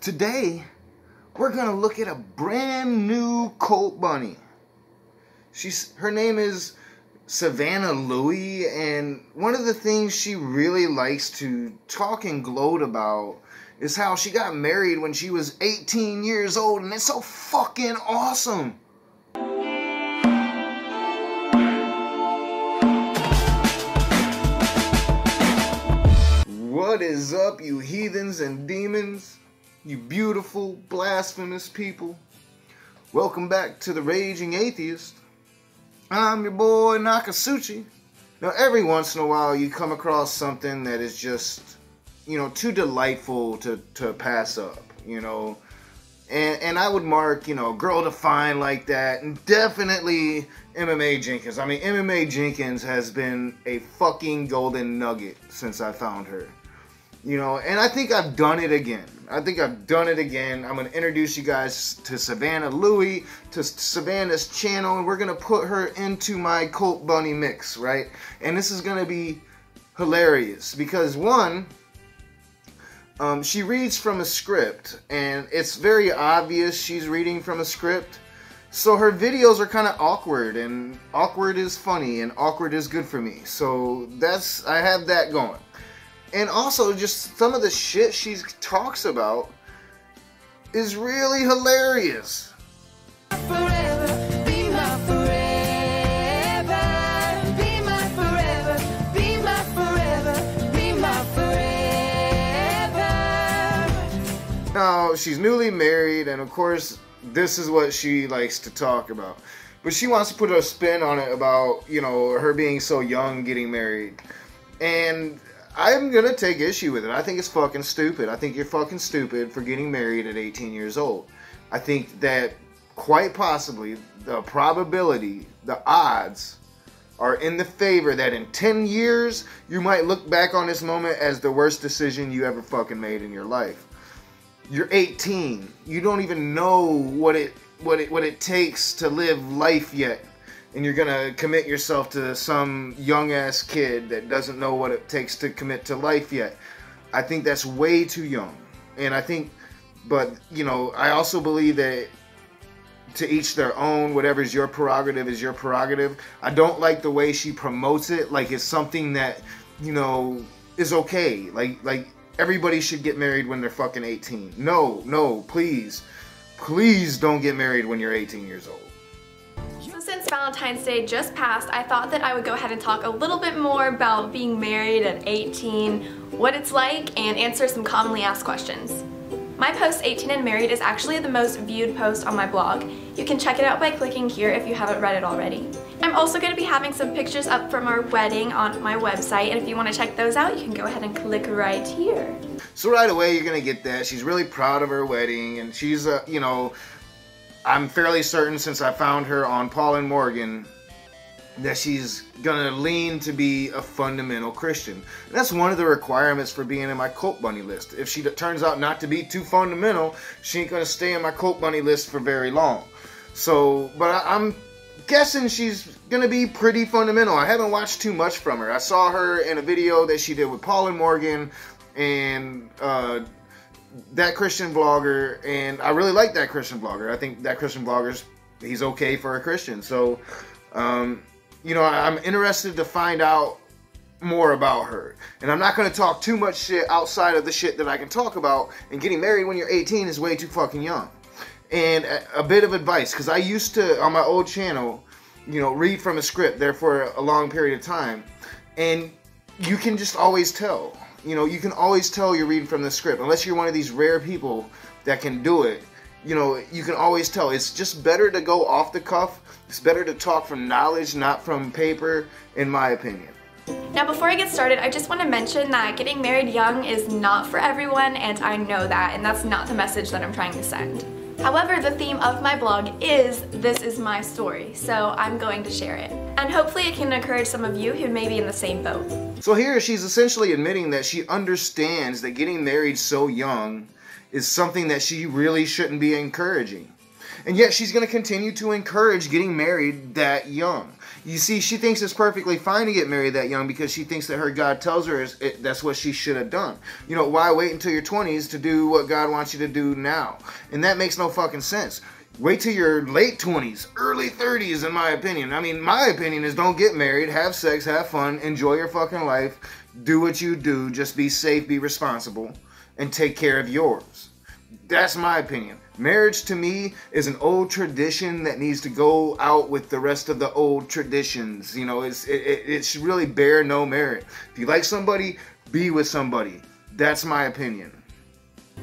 Today, we're gonna look at a brand new cult bunny. Her name is Savannah Lewie, and one of the things she really likes to talk and gloat about is how she got married when she was 18 years old, and it's so fucking awesome. What is up, you heathens and demons? You beautiful, blasphemous people. Welcome back to the Raging Atheist. I'm your boy Nakasuchi. Now, every once in a while you come across something that is just, too delightful to pass up, And I would mark, Girl Defined like that, and definitely MMA Jenkins. I mean, MMA Jenkins has been a fucking golden nugget since I found her. And I think I've done it again. I'm going to introduce you guys to Savannah Lewie, to Savannah's channel, and we're going to put her into my cult bunny mix, right? And this is going to be hilarious because, one, she reads from a script, and it's very obvious she's reading from a script. So her videos are kind of awkward, and awkward is funny, and awkward is good for me. So I have that going. And also, just some of the shit she talks about is really hilarious. Forever, be my forever, be my forever, be my forever, be my forever. Now, she's newly married, and of course, this is what she likes to talk about. But she wants to put a spin on it about, her being so young, getting married. And I'm going to take issue with it. I think it's fucking stupid. I think you're fucking stupid for getting married at 18 years old. I think that quite possibly the probability, the odds are in the favor that in 10 years you might look back on this moment as the worst decision you ever fucking made in your life. You're 18. You don't even know what it takes to live life yet. And you're gonna commit yourself to some young ass kid that doesn't know what it takes to commit to life yet. I think that's way too young. And I think, but I also believe that to each their own. Whatever's your prerogative is your prerogative. I don't like the way she promotes it, like it's something that is okay. Like everybody should get married when they're fucking 18. No, please don't get married when you're 18 years old. Since Valentine's Day just passed, I thought that I would go ahead and talk a little bit more about being married at 18, what it's like, and answer some commonly asked questions. My post 18 and Married is actually the most viewed post on my blog. You can check it out by clicking here if you haven't read it already. I'm also going to be having some pictures up from our wedding on my website, and if you want to check those out, you can go ahead and click right here. So right away you're going to get that. She's really proud of her wedding, and she's, I'm fairly certain, since I found her on Paul and Morgan, that she's gonna lean to be a fundamental Christian. And that's one of the requirements for being in my cult bunny list. If she turns out not to be too fundamental, she ain't gonna stay in my cult bunny list for very long. So, but I'm guessing she's gonna be pretty fundamental. I haven't watched too much from her. I saw her in a video that she did with Paul and Morgan and that Christian vlogger, and I really like that Christian vlogger. I think that Christian vlogger's, he's okay for a Christian. So, I'm interested to find out more about her. And I'm not going to talk too much shit outside of the shit that I can talk about, and getting married when you're 18 is way too fucking young. And a bit of advice, because I used to, on my old channel, read from a script there for a long period of time, and you can just always tell. You can always tell you're reading from the script. Unless you're one of these rare people that can do it, you can always tell. It's just better to go off the cuff. It's better to talk from knowledge, not from paper, in my opinion. Now, before I get started, I just want to mention that getting married young is not for everyone, and I know that, and that's not the message that I'm trying to send. However, the theme of my blog is "This is my story," so I'm going to share it. And hopefully it can encourage some of you who may be in the same boat. So here she's essentially admitting that she understands that getting married so young is something that she really shouldn't be encouraging. And yet she's going to continue to encourage getting married that young. You see, she thinks it's perfectly fine to get married that young because she thinks that her God tells her that's what she should have done. You know, why wait until your 20s to do what God wants you to do now? And that makes no fucking sense. Wait till your late 20s, early 30s, in my opinion. I mean, my opinion is don't get married, have sex, have fun, enjoy your fucking life, do what you do, just be safe, be responsible, and take care of yours. That's my opinion. Marriage to me is an old tradition that needs to go out with the rest of the old traditions. You know, it should really bear no merit. If you like somebody, be with somebody. That's my opinion.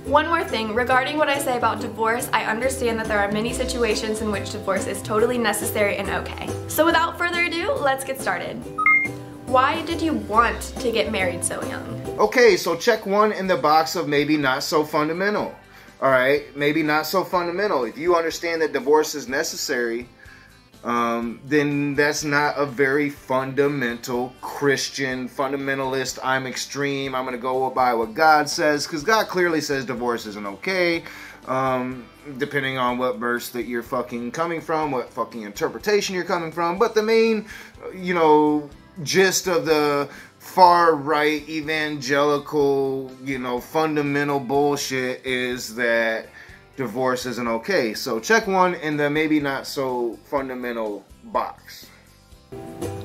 One more thing, regarding what I say about divorce, I understand that there are many situations in which divorce is totally necessary and okay. So without further ado, let's get started. Why did you want to get married so young? Okay, so check one in the box of maybe not so fundamental. Alright, maybe not so fundamental. If you understand that divorce is necessary, then that's not a very fundamental Christian, fundamentalist, I'm extreme, I'm going to go by what God says, because God clearly says divorce isn't okay, depending on what verse that you're fucking coming from, what fucking interpretation you're coming from, but the main, you know, gist of the far-right evangelical, you know, fundamental bullshit is that divorce isn't okay. So check one in the maybe not so fundamental box.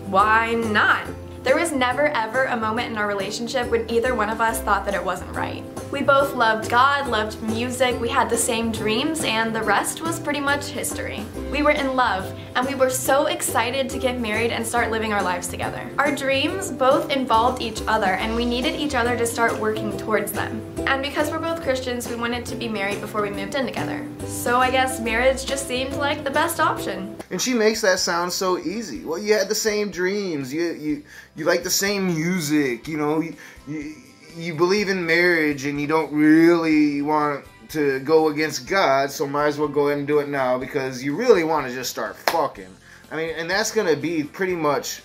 Why not? There was never ever a moment in our relationship when either one of us thought that it wasn't right. We both loved God, loved music, we had the same dreams, and the rest was pretty much history. We were in love, and we were so excited to get married and start living our lives together. Our dreams both involved each other, and we needed each other to start working towards them. And because we're both Christians, we wanted to be married before we moved in together. So I guess marriage just seemed like the best option. And she makes that sound so easy. Well, you had the same dreams, you like the same music, you know, you believe in marriage and you don't really want to go against God, so might as well go ahead and do it now because you really want to just start fucking. I mean, and that's going to be pretty much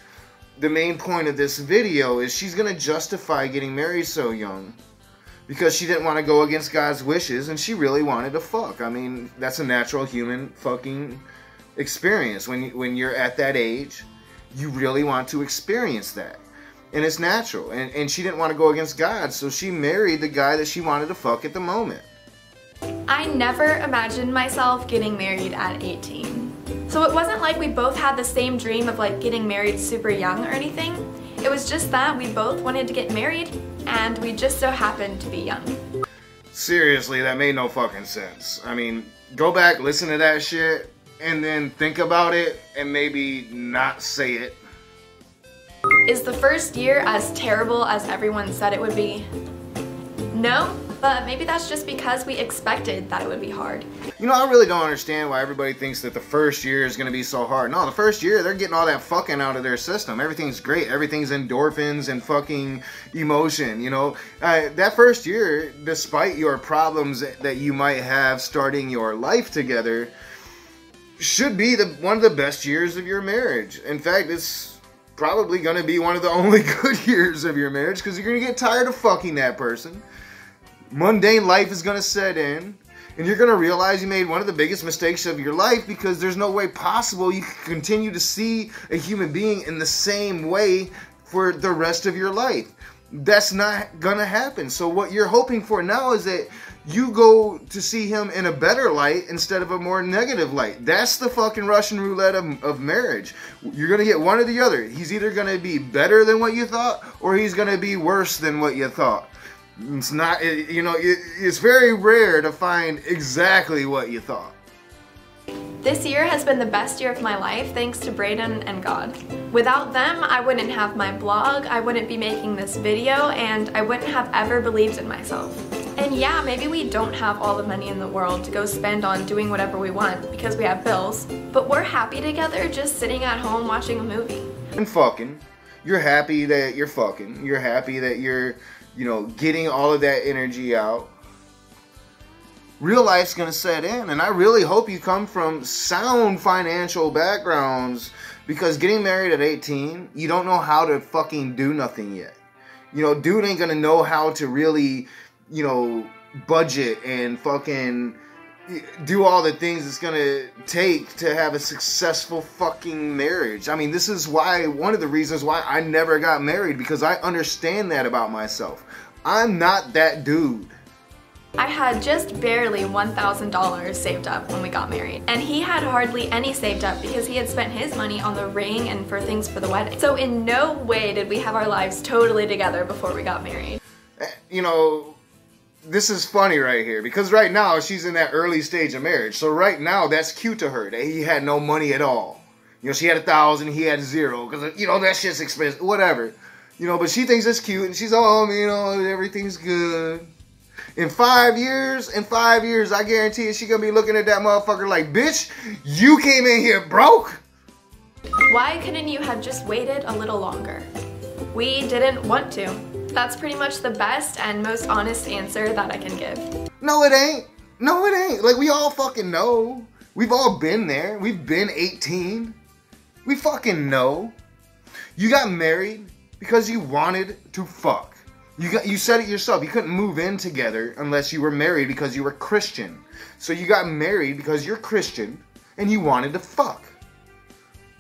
the main point of this video, is she's going to justify getting married so young because she didn't want to go against God's wishes and she really wanted to fuck. I mean, that's a natural human fucking experience. When you're at that age, you really want to experience that. And it's natural. And she didn't want to go against God, so she married the guy that she wanted to fuck at the moment. I never imagined myself getting married at 18. So it wasn't like we both had the same dream of like getting married super young or anything. It was just that we both wanted to get married and we just so happened to be young. Seriously, that made no fucking sense. I mean, go back, listen to that shit, and then think about it and maybe not say it. Is the first year as terrible as everyone said it would be? No, but maybe that's just because we expected that it would be hard. You know, I really don't understand why everybody thinks that the first year is going to be so hard. No, the first year, they're getting all that fucking out of their system. Everything's great. Everything's endorphins and fucking emotion, you know. That first year, despite your problems that you might have starting your life together, should be one of the best years of your marriage. In fact, it's probably going to be one of the only good years of your marriage because you're going to get tired of fucking that person. Mundane life is going to set in, and you're going to realize you made one of the biggest mistakes of your life because there's no way possible you can continue to see a human being in the same way for the rest of your life. That's not going to happen. So what you're hoping for now is that you go to see him in a better light instead of a more negative light. That's the fucking Russian roulette of marriage. You're going to get one or the other. He's either going to be better than what you thought, or he's going to be worse than what you thought. It's not, you know, it's very rare to find exactly what you thought. This year has been the best year of my life thanks to Brayden and God. Without them, I wouldn't have my blog, I wouldn't be making this video, and I wouldn't have ever believed in myself. And yeah, maybe we don't have all the money in the world to go spend on doing whatever we want because we have bills, but we're happy together just sitting at home watching a movie. And fucking. You're happy that you're fucking. You're happy that you're, you know, getting all of that energy out. Real life's gonna set in, and I really hope you come from sound financial backgrounds, because getting married at 18, you don't know how to fucking do nothing yet. You know, dude ain't gonna know how to really, you know, budget and fucking do all the things it's gonna take to have a successful fucking marriage. I mean, this is why, one of the reasons why I never got married, because I understand that about myself. I'm not that dude. I had just barely $1,000 saved up when we got married, and he had hardly any saved up because he had spent his money on the ring and for things for the wedding. So in no way did we have our lives totally together before we got married. You know, this is funny right here, because right now she's in that early stage of marriage. So right now that's cute to her that he had no money at all. You know, she had 1,000, he had 0, because, you know, that shit's expensive, whatever. You know, but she thinks it's cute, and she's, oh, you know, everything's good. In 5 years, I guarantee you, she gonna be looking at that motherfucker like, bitch, you came in here broke. Why couldn't you have just waited a little longer? We didn't want to. That's pretty much the best and most honest answer that I can give. No, it ain't. No, it ain't. Like, we all fucking know. We've all been there. We've been 18. We fucking know. You got married because you wanted to fuck. You said it yourself. You couldn't move in together unless you were married because you were Christian. So you got married because you're Christian and you wanted to fuck.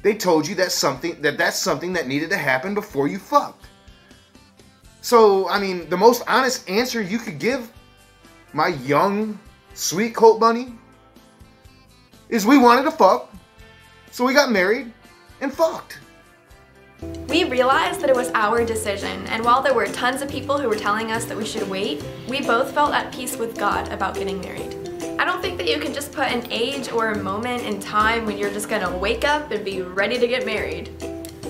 They told you that's something that needed to happen before you fucked. So, I mean, the most honest answer you could give my young, sweet Colt Bunny is we wanted to fuck, so we got married and fucked. We realized that it was our decision, and while there were tons of people who were telling us that we should wait, we both felt at peace with God about getting married. I don't think that you can just put an age or a moment in time when you're just gonna wake up and be ready to get married.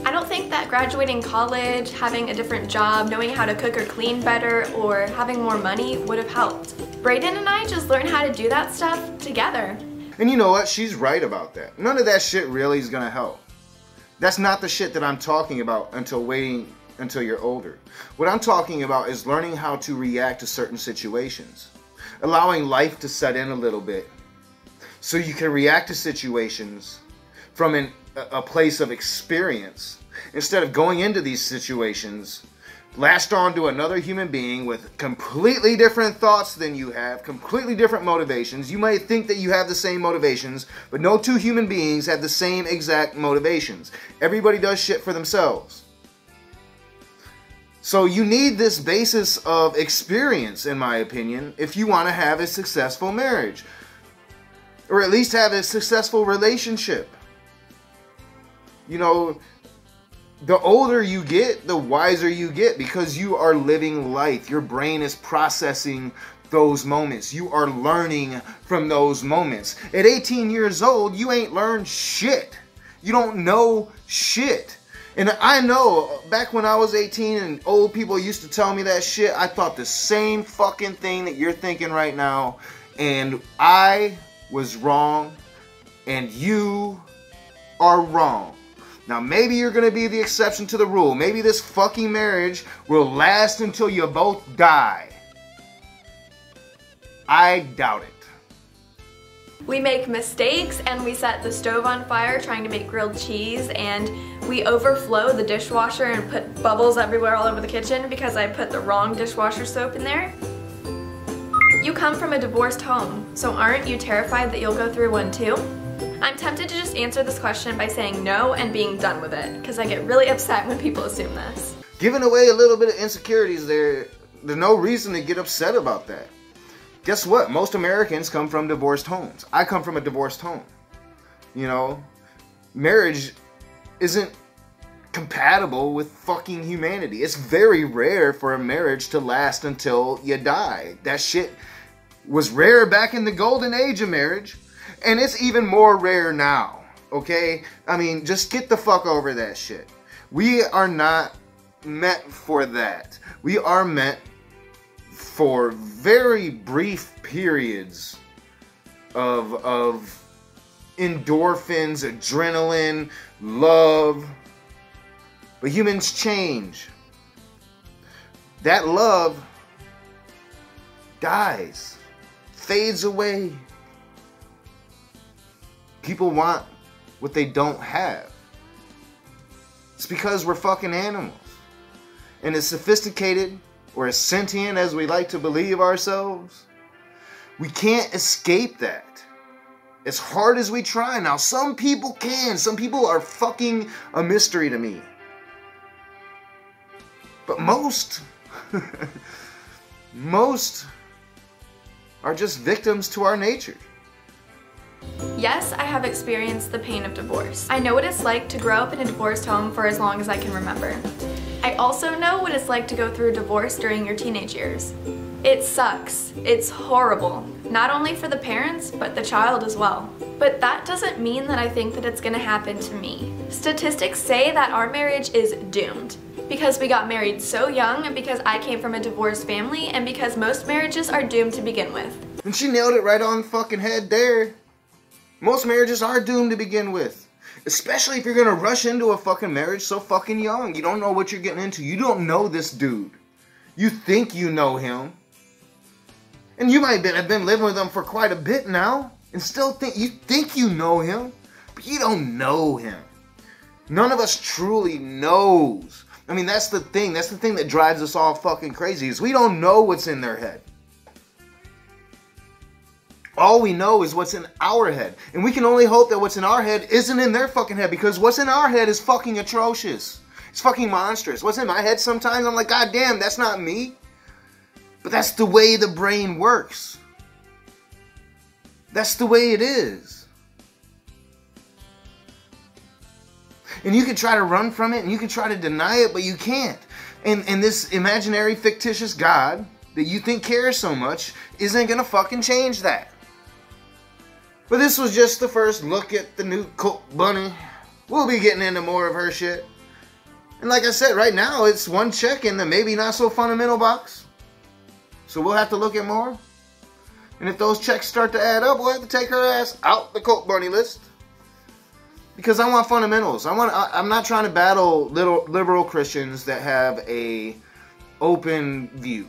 I don't think that graduating college, having a different job, knowing how to cook or clean better, or having more money would have helped. Braden and I just learned how to do that stuff together. And you know what? She's right about that. None of that shit really is gonna help. That's not the shit that I'm talking about until waiting until you're older. What I'm talking about is learning how to react to certain situations. Allowing life to set in a little bit so you can react to situations from a place of experience instead of going into these situations latched on to another human being with completely different thoughts than you have, completely different motivations. You might think that you have the same motivations, but no two human beings have the same exact motivations. Everybody does shit for themselves. So you need this basis of experience, in my opinion, if you want to have a successful marriage. Or at least have a successful relationship. You know, the older you get, the wiser you get, because you are living life. Your brain is processing those moments. You are learning from those moments. At 18 years old, you ain't learned shit. You don't know shit. And I know, back when I was 18 and old people used to tell me that shit, I thought the same fucking thing that you're thinking right now. And I was wrong, and you are wrong. Now, maybe you're going to be the exception to the rule. Maybe this fucking marriage will last until you both die. I doubt it. We make mistakes, and we set the stove on fire trying to make grilled cheese, and we overflow the dishwasher and put bubbles everywhere all over the kitchen because I put the wrong dishwasher soap in there. You come from a divorced home, so aren't you terrified that you'll go through one too? I'm tempted to just answer this question by saying no and being done with it, because I get really upset when people assume this. Giving away a little bit of insecurities there's no reason to get upset about that. Guess what? Most Americans come from divorced homes. I come from a divorced home. You know, marriage isn't compatible with fucking humanity. It's very rare for a marriage to last until you die. That shit was rare back in the golden age of marriage. And it's even more rare now, okay? I mean, just get the fuck over that shit. We are not meant for that. We are meant for very brief periods of endorphins, adrenaline, love. But humans change. That love dies, fades away. People want what they don't have. It's because we're fucking animals. And as sophisticated or as sentient as we like to believe ourselves, We can't escape that. As hard as we try. Now, some people can. Some people are fucking a mystery to me. But most are just victims to our nature. Yes, I have experienced the pain of divorce. I know what it's like to grow up in a divorced home for as long as I can remember. I also know what it's like to go through divorce during your teenage years. It sucks. It's horrible. Not only for the parents, but the child as well. But that doesn't mean that I think that it's gonna happen to me. Statistics say that our marriage is doomed. Because we got married so young, and because I came from a divorced family, and because most marriages are doomed to begin with. And she nailed it right on the fucking head there. Most marriages are doomed to begin with. Especially if you're gonna rush into a fucking marriage so fucking young. You don't know what you're getting into. You don't know this dude. You think you know him. And you might have been living with him for quite a bit now. And still think you know him. But you don't know him. None of us truly knows. I mean, that's the thing. That's the thing that drives us all fucking crazy, is we don't know what's in their head. All we know is what's in our head. And we can only hope that what's in our head isn't in their fucking head, because what's in our head is fucking atrocious. It's fucking monstrous. What's in my head sometimes, I'm like, God damn, that's not me. But that's the way the brain works. That's the way it is. And you can try to run from it, and you can try to deny it, but you can't. And this imaginary, fictitious God that you think cares so much isn't gonna fucking change that. But this was just the first look at the new Colt Bunny. We'll be getting into more of her shit. And like I said, right now it's one check in the maybe not so fundamental box. So we'll have to look at more. And if those checks start to add up, we'll have to take her ass out the Colt Bunny list. Because I want fundamentals. I'm not trying to battle liberal Christians that have a open view.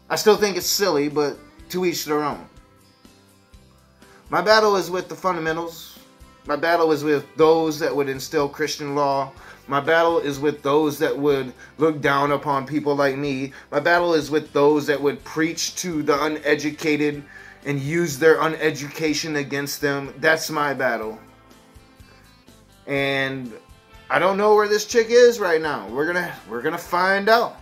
I still think it's silly, but to each their own. My battle is with the fundamentals. My battle is with those that would instill Christian law. My battle is with those that would look down upon people like me. My battle is with those that would preach to the uneducated and use their uneducation against them. That's my battle. And I don't know where this chick is right now. We're gonna find out.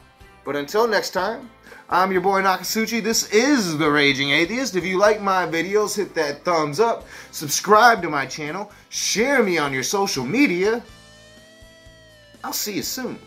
But until next time, I'm your boy Nakasuchi. This is The Raging Atheist. If you like my videos, hit that thumbs up. Subscribe to my channel. Share me on your social media. I'll see you soon.